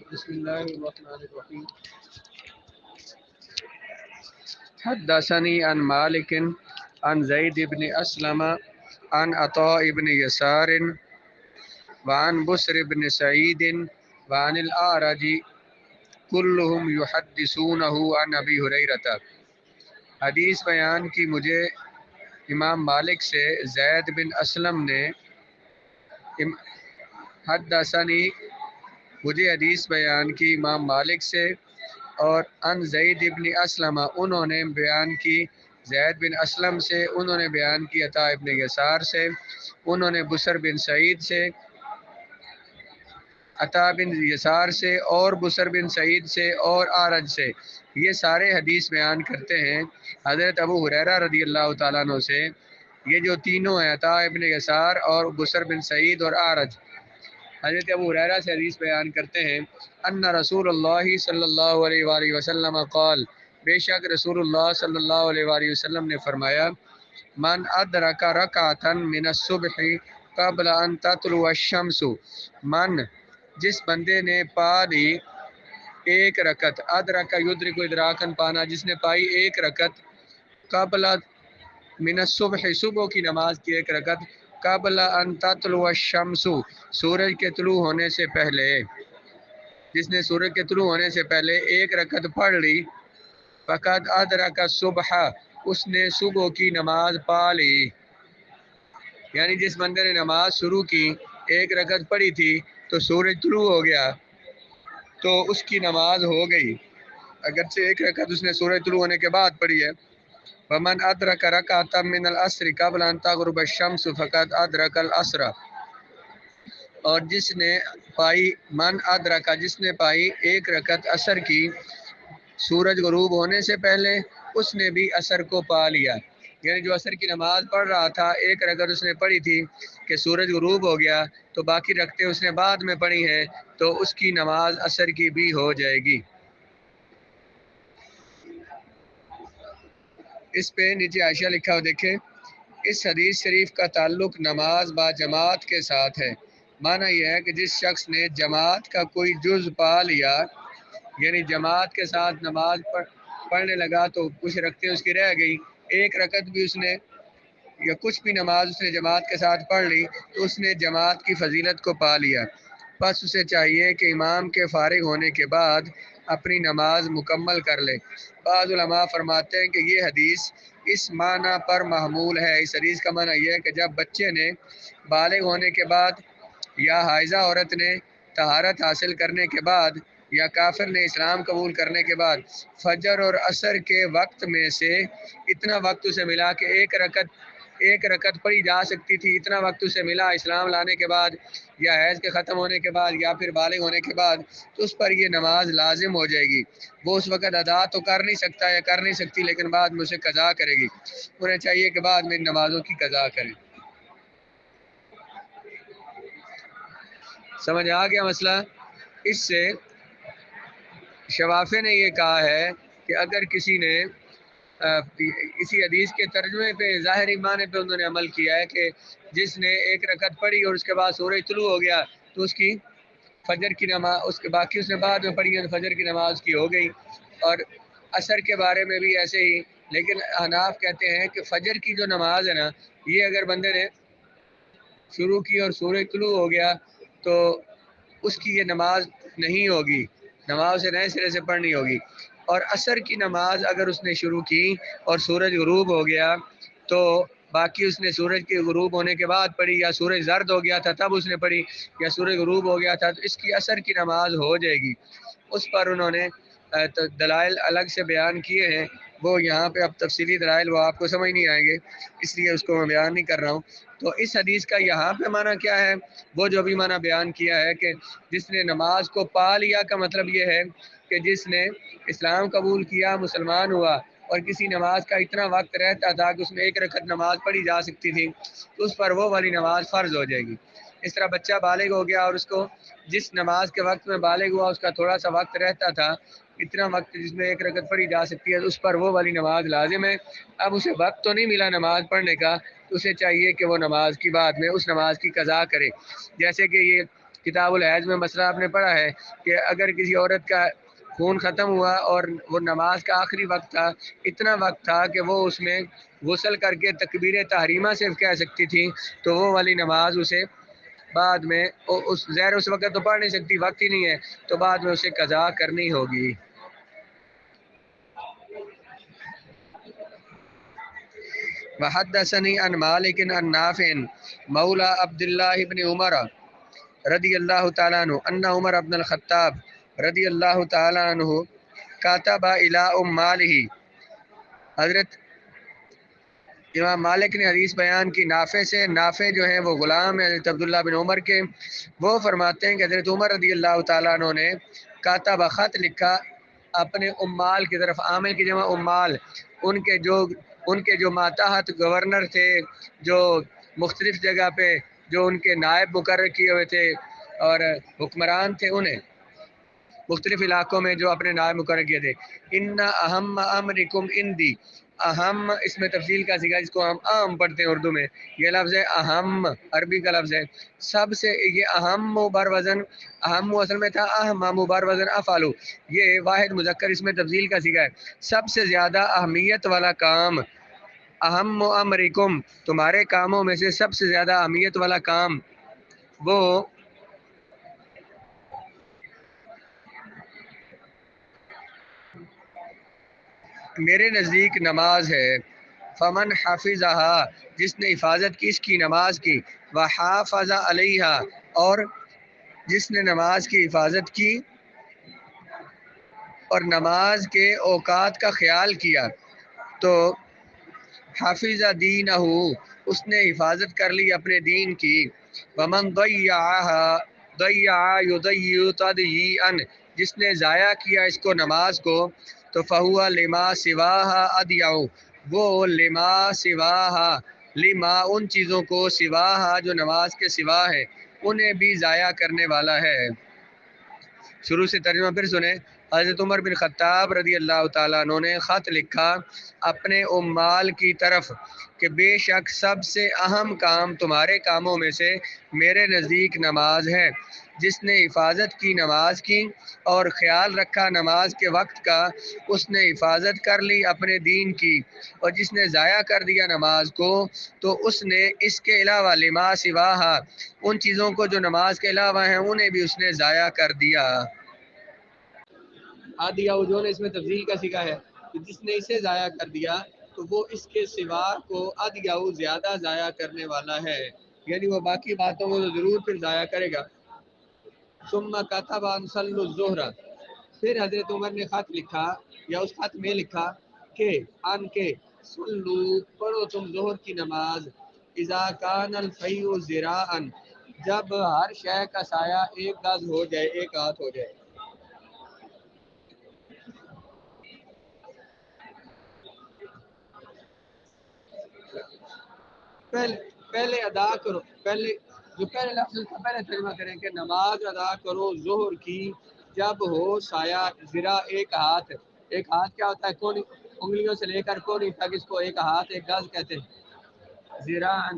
بسم اللہ الرحمن الرحیم حدثنی عن مالک عن زید بن اسلم عن عطاء بن یسار وعن بسر بن سعید وعن الاعرج كلهم يحدثونه عن ابی ہریرہ۔ حدیث بیان کی مجھے امام مالک سے زید بن اسلم نے حدثنی مجھے حدیث بیان کی امام مالک سے، اور ان زید بن اسلم انہوں نے بیان کی زید بن اسلم سے، انہوں نے بیان کی عطاء ابن یسار سے، انہوں نے بسر بن سعید سے، عطاء بن یسار سے اور بسر بن سعید سے اور آرج سے، یہ سارے حدیث بیان کرتے ہیں حضرت ابو ہریرہ رضی اللہ تعالیٰ عنہ سے۔ یہ جو تینوں ہیں عطاء ابن یسار اور بسر بن سعید اور آرج، حضرت ابو ہریرہ سے حدیث بیان کرتے ہیں ان رسول اللہ صلی اللہ علیہ وآلہ وسلم قال، بے شک رسول اللہ صلی اللہ علیہ وآلہ وسلم نے فرمایا، من ادرک رکعتا من الصبح قبل ان تطلع الشمس، من جس بندے نے پا لی ایک رکعت، ادرک یدرک ادراکن پانا، جس نے پائی ایک رکعت، قبل من الصبح صبح کی نماز کی ایک رکعت، قبل ان تطلع الشمس سورج کے طلوع ہونے سے پہلے، جس نے سورج کے طلوع ہونے سے پہلے ایک رکعت پڑھ لی، فقد ادرک الصبح اس نے صبح کی نماز پا لی۔ یعنی جس بندے نے نماز شروع کی، ایک رکعت پڑھی تھی تو سورج طلوع ہو گیا تو اس کی نماز ہو گئی، اگرچہ ایک رکعت اس نے سورج طلوع ہونے کے بعد پڑھی ہے۔ ومن ادرک رکعتا من العصر قبل ان تغرب الشمس فقد ادرک العصر، اور جس نے پائی من ادرکا جس نے پائی ایک رکعت عصر کی سورج غروب ہونے سے پہلے، اس نے بھی عصر کو پا لیا۔ یعنی جو عصر کی نماز پڑھ رہا تھا، ایک رکعت اس نے پڑھی تھی کہ سورج غروب ہو گیا، تو باقی رکعتیں اس نے بعد میں پڑھی ہیں، تو اس کی نماز عصر کی بھی ہو جائے گی۔ اس پہ نیچے عائشہ لکھا ہو دیکھیں، اس حدیث شریف کا تعلق نماز با جماعت کے ساتھ ہے۔ معنی یہ ہے کہ جس شخص نے جماعت کا کوئی جز پا لیا، یعنی جماعت کے ساتھ نماز پڑھنے لگا تو کچھ رکعتیں اس کی رہ گئی، ایک رکعت بھی اس نے یا کچھ بھی نماز اس نے جماعت کے ساتھ پڑھ لی، تو اس نے جماعت کی فضیلت کو پا لیا۔ پس اسے چاہیے کہ امام کے فارغ ہونے کے بعد اپنی نماز مکمل کر لے۔ بعض علماء فرماتے ہیں کہ یہ حدیث اس معنی پر محمول ہے۔ اس حدیث کا معنی یہ ہے کہ جب بچے نے بالغ ہونے کے بعد، یا حائضہ عورت نے طہارت حاصل کرنے کے بعد، یا کافر نے اسلام قبول کرنے کے بعد فجر اور عصر کے وقت میں سے اتنا وقت اسے ملا کہ ایک رکعت پڑھی جا سکتی تھی، اتنا وقت اسے ملا اسلام لانے کے بعد، یا حیض کے ختم ہونے کے بعد، یا پھر بالغ ہونے کے بعد، تو اس پر یہ نماز لازم ہو جائے گی۔ وہ اس وقت ادا تو کر نہیں سکتا یا کر نہیں سکتی، لیکن بعد میں اسے قضا کرے گی۔ انہیں چاہیے کہ بعد میں نمازوں کی قضا کریں۔ سمجھ آ گیا مسئلہ؟ اس سے شوافع نے یہ کہا ہے کہ اگر کسی نے اسی حدیث کے ترجمے پہ ظاہری معنی پہ انہوں نے عمل کیا ہے کہ جس نے ایک رکعت پڑھی اور اس کے بعد سورج طلوع ہو گیا تو اس کی فجر کی نماز، اس کے باقی اس نے بعد میں پڑھی ہے، فجر کی نماز کی ہو گئی۔ اور عصر کے بارے میں بھی ایسے ہی، لیکن احناف کہتے ہیں کہ فجر کی جو نماز ہے نا، یہ اگر بندے نے شروع کی اور سورج طلوع ہو گیا تو اس کی یہ نماز نہیں ہوگی، نماز سے نئے سرے سے پڑھنی ہوگی۔ اور عصر کی نماز اگر اس نے شروع کی اور سورج غروب ہو گیا تو باقی اس نے سورج کے غروب ہونے کے بعد پڑھی، یا سورج زرد ہو گیا تھا تب اس نے پڑھی، یا سورج غروب ہو گیا تھا، تو اس کی عصر کی نماز ہو جائے گی۔ اس پر انہوں نے دلائل الگ سے بیان کیے ہیں، وہ یہاں پہ اب تفصیلی دلائل وہ آپ کو سمجھ نہیں آئیں گے، اس لیے اس کو میں بیان نہیں کر رہا ہوں۔ تو اس حدیث کا یہاں پہ معنی کیا ہے؟ وہ جو بھی معنی بیان کیا ہے کہ جس نے نماز کو پا لیا کا مطلب یہ ہے کہ جس نے اسلام قبول کیا، مسلمان ہوا، اور کسی نماز کا اتنا وقت رہتا تھا کہ اس میں ایک رکعت نماز پڑھی جا سکتی تھی، تو اس پر وہ والی نماز فرض ہو جائے گی۔ اس طرح بچہ بالغ ہو گیا اور اس کو جس نماز کے وقت میں بالغ ہوا اس کا تھوڑا سا وقت رہتا تھا، اتنا وقت جس میں ایک رکعت پڑھی جا سکتی ہے، تو اس پر وہ والی نماز لازم ہے۔ اب اسے وقت تو نہیں ملا نماز پڑھنے کا، تو اسے چاہیے کہ وہ نماز کی بعد میں اس نماز کی قضا کرے۔ جیسے کہ یہ کتاب الحیض میں مسئلہ آپ نے پڑھا ہے کہ اگر کسی عورت کا خون ختم ہوا اور وہ نماز کا آخری وقت تھا، اتنا وقت تھا کہ وہ اس میں غسل کر کے تکبیر تحریمہ صرف کہہ سکتی تھی، تو وہ والی نماز اسے بعد میں اس زہر اس وقت تو پڑھ نہیں سکتی، وقت ہی نہیں ہے، تو بعد میں اسے قضا کرنی ہوگی۔ وحدثني عن مالك عن نافع مولى عبد الله بن عمر رضی اللہ تعالیٰ عنہ ان عمر بن الخطاب رضی اللہ تعالیٰ عنہ کاتب الی مالہ، حضرت امام مالک نے حدیث بیان کی نافع سے، نافع جو ہیں وہ غلام ہیں حضرت عبداللہ بن عمر کے، وہ فرماتے ہیں کہ حضرت عمر رضی اللہ تعالیٰ عنہ نے کاتب خط لکھا اپنے امال کی طرف، عامل کی جمع امال، ان کے جو ماتحت گورنر تھے، جو مختلف جگہ پہ جو ان کے نائب مقرر کیے ہوئے تھے اور حکمران تھے، انہیں مختلف علاقوں میں جو اپنے نائب مقرر کیے تھے۔ ان اہم امرکم اندی، اہم اس میں تفصیل کا سیکھا جس کو ہم عام پڑھتے ہیں اردو میں، یہ لفظ ہے اہم، عربی کا لفظ ہے، سب سے یہ اہم بر وزن، اہم اصل میں تھا اہم بر وزن افعلو، یہ واحد مذکر اس میں تفصیل کا سیکھا ہے، سب سے زیادہ اہمیت والا کام، اہم امرکم تمہارے کاموں میں سے سب سے زیادہ اہمیت والا کام وہ میرے نزدیک نماز ہے۔ فمن حافظہا، جس نے حفاظت کی اس کی نماز کی، وحافظ علیہا، اور جس نے نماز کی حفاظت کی اور نماز کے اوقات کا خیال کیا، تو حافظ دینہ، اس نے حفاظت کر لی اپنے دین کی۔ ومن ضیعہا، ضیع یضیع تضییعا، جس نے ضائع کیا اس کو نماز کو، تو فہو لما سواہا اضیع، وہ لما سواہا، لما ان چیزوں کو، سواہا جو نماز کے سوا ہے، انہیں بھی ضائع کرنے والا ہے۔ شروع سے ترجمہ پھر سنیں۔ حضرت عمر بن خطاب رضی اللہ تعالیٰ عنہ نے خط لکھا اپنے عمال کی طرف کہ بے شک سب سے اہم کام تمہارے کاموں میں سے میرے نزدیک نماز ہے۔ جس نے حفاظت کی نماز کی اور خیال رکھا نماز کے وقت کا، اس نے حفاظت کر لی اپنے دین کی، اور جس نے ضائع کر دیا نماز کو، تو اس نے اس کے علاوہ لما سواہا، ان چیزوں کو جو نماز کے علاوہ ہیں انہیں بھی اس نے ضائع کر دیا۔ آدیا جو نے اس میں تفضیل کا سیکھا ہے کہ جس نے اسے ضائع کر دیا تو وہ اس کے سوا کو ادیا زیادہ ضائع کرنے والا ہے، یعنی وہ باقی باتوں کو تو ضرور پھر ضائع کرے گا۔ ثم كتب ان صلوا الظہر، پھر حضرت عمر نے خط لکھا یا اس خط میں لکھا کہ ان کے صلو، پڑھو تم ظہر کی نماز، اذا كان الفیء ذراعا، جب ہر شے کا سایہ ایک گز ہو جائے، ایک ہاتھ ہو جائے۔ پہلے ادا کرو، پہلے جو پہلے لفظ کا پہلے ترجمہ کریں کہ نماز ادا کرو ظہر کی جب ہو سایہ ذرا ایک ہاتھ، ایک ہاتھ کیا ہوتا ہے؟ کون انگلیوں سے لے کر کون تک اس کو ایک ہاتھ ایک گز کہتے ہیں، ذراعن،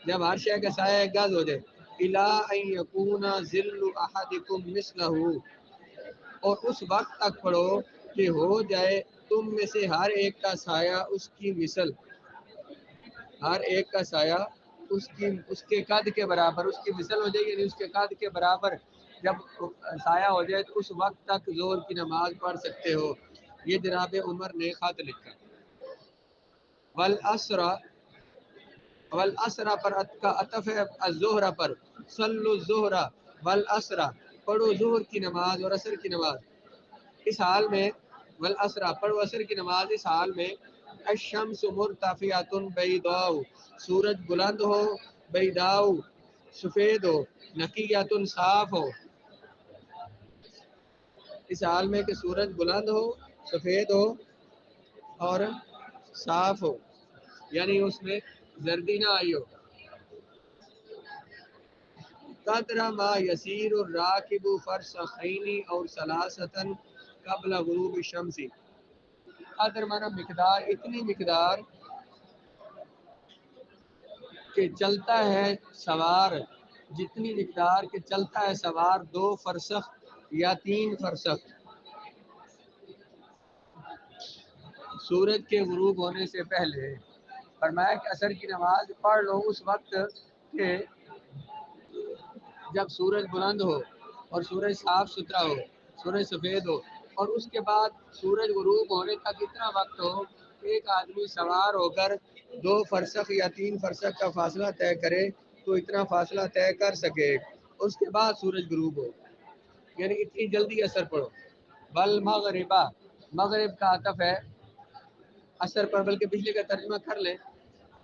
جب ہر شے کا سایہ ایک گز ہو جائے۔ الا ان یکون ظل احدکم مثلہ، اور اس وقت تک پڑھو کہ ہو جائے تم میں سے ہر ایک کا سایہ اس کی مثل، ہر ایک کا سایہ اس کے قد کے برابر، اس کی مثل ہو جائے گی، یعنی اس کے قد کے برابر جب سایہ ہو جائے تو اس وقت تک ظہر کی نماز پڑھ سکتے ہو۔ یہ جناب عمر نے خط لکھا۔ والعصر، والعصر پر کا عطف ہے الظہر پر، صلوا الظہر والعصر، پڑھو ظہر کی نماز اور عصر کی نماز، اس حال میں، والعصر پڑھو عصر کی نماز اس حال میں، الشمس مرتفعۃ بیضاء، سورج بلند ہو، بیضاء سفید ہو، نقیۃ صاف ہو، اس حال میں کہ سورج بلند ہو، سفید ہو اور صاف ہو، یعنی اس میں زردی نہ آئی ہو۔ قدر ما یسیر الراکب فرسخین اور ثلاثۃ قبل غروب الشمس، قدر مانا مقدار، اتنی مقدار کہ چلتا ہے سوار جتنی مقدار کے چلتا ہے سوار 2 فرسخ یا 3 فرسخ سورج کے غروب ہونے سے پہلے۔ فرمایا کہ عصر کی نماز پڑھ لو اس وقت کہ جب سورج بلند ہو اور سورج صاف ستھرا ہو، سورج سفید ہو، اور اس کے بعد سورج غروب ہونے تک اتنا وقت ہو ایک آدمی سوار ہو کر 2 فرسخ یا 3 فرسخ کا فاصلہ طے کرے تو اتنا فاصلہ طے کر سکے، اس کے بعد سورج غروب ہو، یعنی اتنی جلدی اثر پڑو۔ بل مغربہ، مغرب کا عطف ہے اثر پر، بلکہ پچھلے کا ترجمہ کر لیں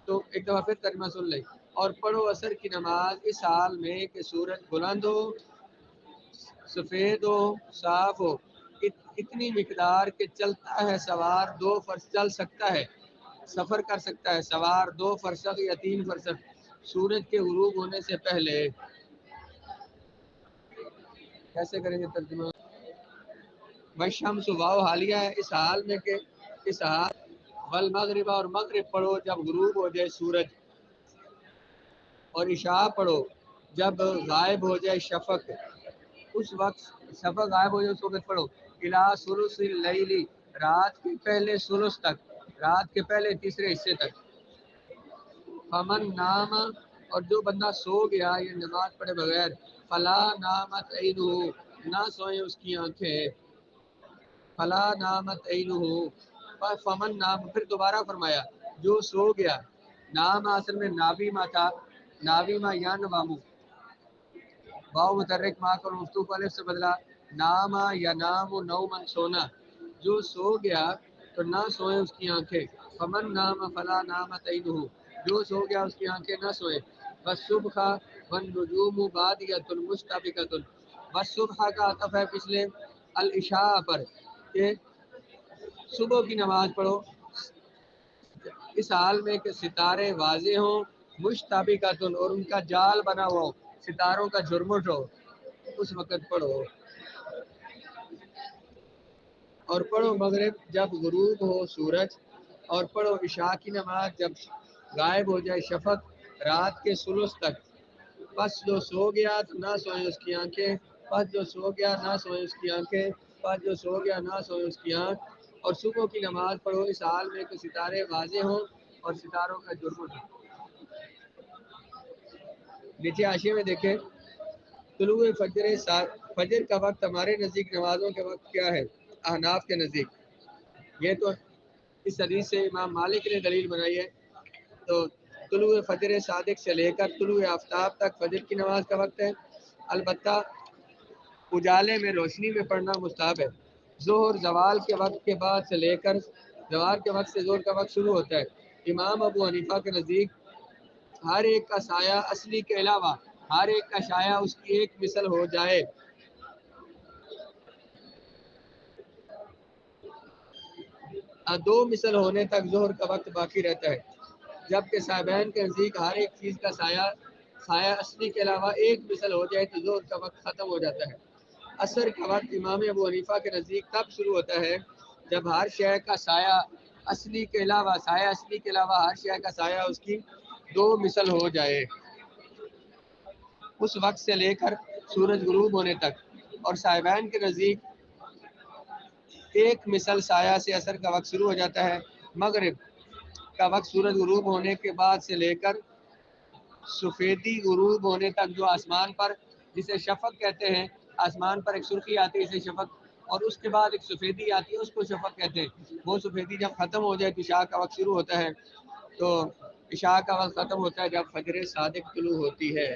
تو ایک دفعہ پھر ترجمہ سن لیں۔ اور پڑھو عصر کی نماز اس حال میں کہ سورج بلند ہو، سفید ہو، صاف ہو، اتنی مقدار کہ چلتا ہے سوار 2 فرسخ، چل سکتا ہے، سفر کر سکتا ہے سوار 2 فرسخ یا 3 فرسخ سورج کے غروب ہونے سے پہلے۔ کیسے کریں گے ترجمہ؟ والشمس واو حالیہ ہے اس حال میں کہ اس حال والمغرب، اور مغرب پڑھو جب غروب ہو جائے سورج، اور عشاء پڑھو جب غائب ہو جائے شفق، اس وقت شفق غائب ہو جائے اس وقت پڑھو۔ الی ثلث اللیل، رات کے پہلے ثلث تک، رات کے پہلے تیسرے حصے تک۔ فمن نام، اور جو بندہ سو گیا یہ نماز پڑھے بغیر، فلا نامت عینہ، نہ سوئیں اس کی آنکھیں، فلا نامت عینہ، فمن نام، پھر دوبارہ فرمایا جو سو گیا، نام اصل میں نابیما تھا، نابیما یا نوامو، واو متحرک ماں کو مفتوح الف سے بدلا، ناما یا نام و نومن سونا، جو سو گیا تو نہ سوئے اس کی آنکھیں، فمن نام فلا نامت عینہ، جو سو گیا اس کی آنکھیں نہ سوئے۔ بس صبح والنجوم بادیۃ مشتبکۃ، بس صبح کا عطف ہے پچھلے العشاء پر کہ صبح کی نماز پڑھو اس حال میں کہ ستارے واضح ہوں، مشتبکۃ، اور ان کا جال بنا ہوا ہو، ستاروں کا جھرمٹ ہو، اس وقت پڑھو۔ اور پڑھو مغرب جب غروب ہو سورج، اور پڑھو عشاء کی نماز جب غائب ہو جائے شفق، رات کے ثلث تک۔ پس جو سو گیا تو نہ سوئیں اس کی آنکھیں، پس جو سو گیا نہ سوئیں اس کی آنکھیں، پس جو سو گیا نہ سوئیں اس کی آنکھ۔ اور صبح کی نماز پڑھو اس حال میں کہ ستارے واضح ہوں اور ستاروں کا جھرمٹ ہو۔ نیچے حاشیے میں دیکھیں، طلوع فجر، فجر کا وقت ہمارے نزدیک نمازوں کے وقت کیا ہے؟ احناف کے نزدیک یہ تو اس حدیث سے امام مالک نے دلیل بنائی ہے، تو طلوع فجر صادق سے لے کر طلوع آفتاب تک فجر کی نماز کا وقت ہے، البتہ اجالے میں روشنی میں پڑھنا مستحب ہے۔ ظہر زوال کے وقت کے بعد سے لے کر زوال کے وقت سے ظہر کا وقت شروع ہوتا ہے۔ امام ابو حنیفہ کے نزدیک ہر ایک کا سایہ اصلی کے علاوہ ہر ایک کا سایہ اس کی ایک مثل ہو جائے، دو مثل ہونے تک ظہر کا وقت باقی رہتا ہے، جبکہ صاحبین کے نزدیک ہر ایک چیز کا سایہ اصلی کے علاوہ ایک مثل ہو جائے تو ظہر کا وقت ختم ہو جاتا ہے۔ عصر کا وقت امام ابو حنیفہ کے نزدیک تب شروع ہوتا ہے جب ہر شے کا سایہ اصلی کے علاوہ ہر شے کا سایہ اس کی 2 مثل ہو جائے، اس وقت سے لے کر سورج غروب ہونے تک۔ اور صاحبین کے نزدیک ایک مثل سایہ سے عصر کا وقت شروع ہو جاتا ہے۔ مغرب کا وقت سورج غروب ہونے کے بعد سے لے کر سفیدی غروب ہونے تک، جو آسمان پر جسے شفق کہتے ہیں، آسمان پر ایک سرخی آتی ہے اسے شفق، اور اس کے بعد ایک سفیدی آتی ہے اس کو شفق کہتے ہیں، وہ سفیدی جب ختم ہو جائے تو عشاء کا وقت شروع ہوتا ہے، تو عشاء کا وقت ختم ہوتا ہے جب فجر صادق طلوع ہوتی ہے۔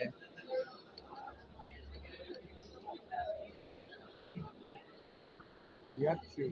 یکفی